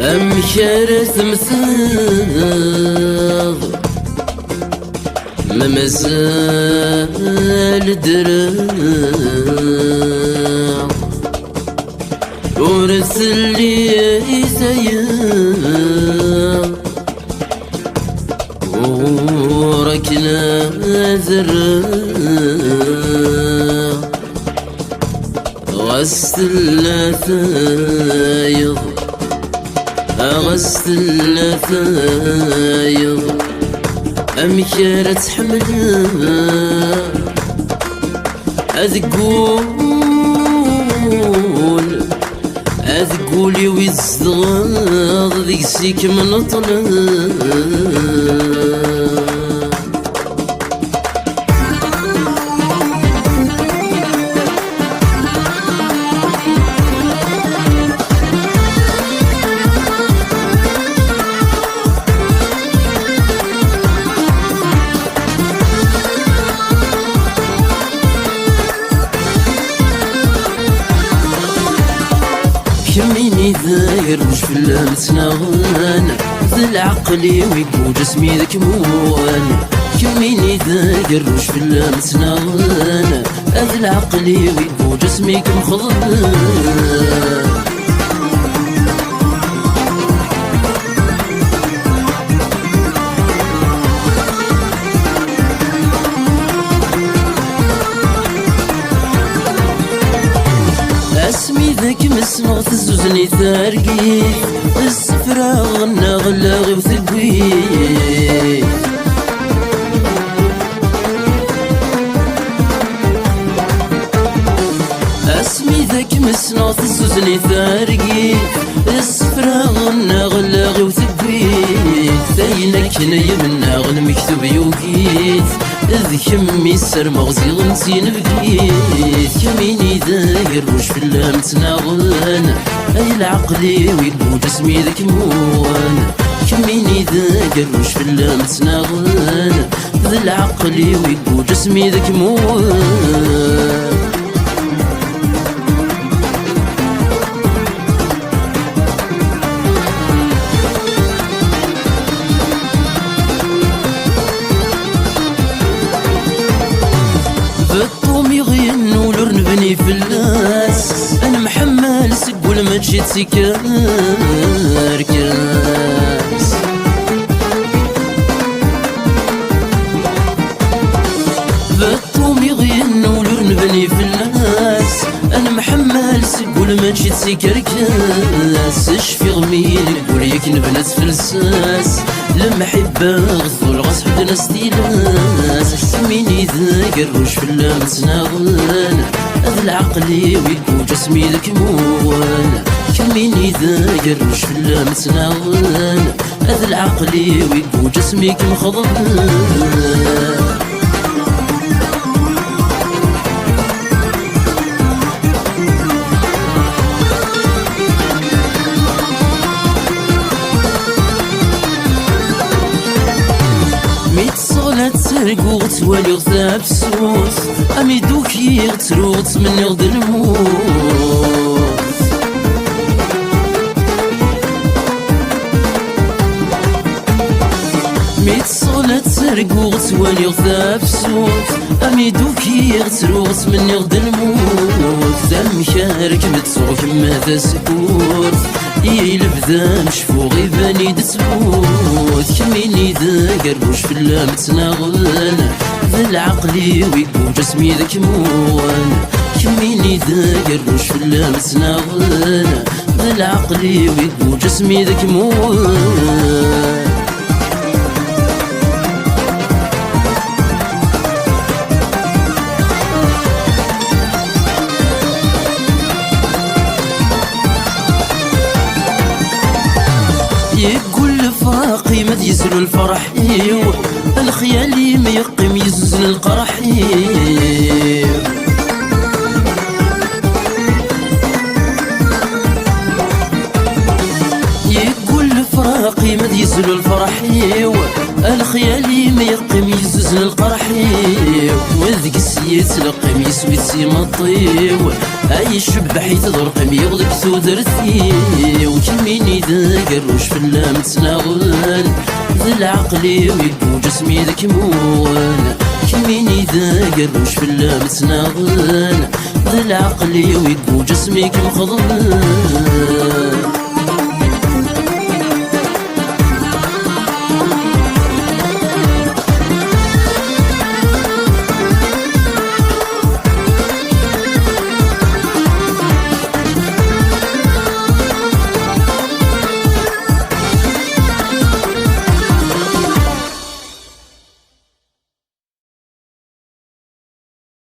أمشار ثمثاض ما مازال دراغ ورسل لي سياغ وركنا زراغ غسل ثايض غسل ثايض أمشار تحملها أذقولي ويزغاض ذيك سيك من طلع كميني داير وش في اللمسنا غانا ذا العقلي ويقو جسمي ذاك موان كميني داير وش في اللمسنا غانا ذا العقلي ويقو جسمي كمخضان اسمي ذاك مسمع تزوزني ثارقي السفرة غنى غلاغي وثقوي اسمي ذاك مسمع تزوزني ثارقي السفرة غنى غلاغي وثقوي ثينك نيمنا غن مكتوب يوكيت إذ كمي السر مغزي غنسين بقيت كميني داير وش في اللام تناغن أي العقلي ويقو جسمي ذاك موان كميني داير وش في اللام تناغن ذا العقلي ويقو جسمي ذاك موان بالطوم يغنوا لور نبني في الناس انا محمل سقول ما جيت سكر كاس بالطوم يغنوا لور نبني في الناس انا محمل سقول ما جيت سكر كاس شفي غميل نقول ياك نبنات في الساس لما حبه غزول غص حد ناس ديلاس كميني ذاكر وش في اللام تناغن أذ العقلي ويقو جسمي ذاك موان كميني ذاكر وش في اللام تناغن أذ العقلي ويقو جسمي كمخضن تسرق وتولي غثاب سوس أمي دوكي غتروت مني غد الموت ميت صغلة تسرق وتولي غثاب سوس أمي دوكي غتروت مني غد الموت ذا مشارك متسوق ماذا سكوت يلبذا مشفو غيباني دتموت كميني ذا قربوش في اللام تناغن ذا العقلي ويقو جسمي ذاك موان كميني ذا قربوش في اللام تناغن ذا العقلي ويقو جسمي ذاك موان يقول الفراقي ما يزن الفرح الخيالي ما يقيم يزن القرح يقول الفراقي ورقي ما يزل الفرحي الخيالي ما يقيم يزوز القرحي وذك السيد تلقم يسوي تسيما الطيو اي شبح يتضرقم يغلق ثودرتي وكميني ذا قروش في اللام تناغل ذا العقلي ويبو جسمي ذاك مول كميني ذا قروش في اللام تناغل ذا العقلي ويبو جسمي كمخضل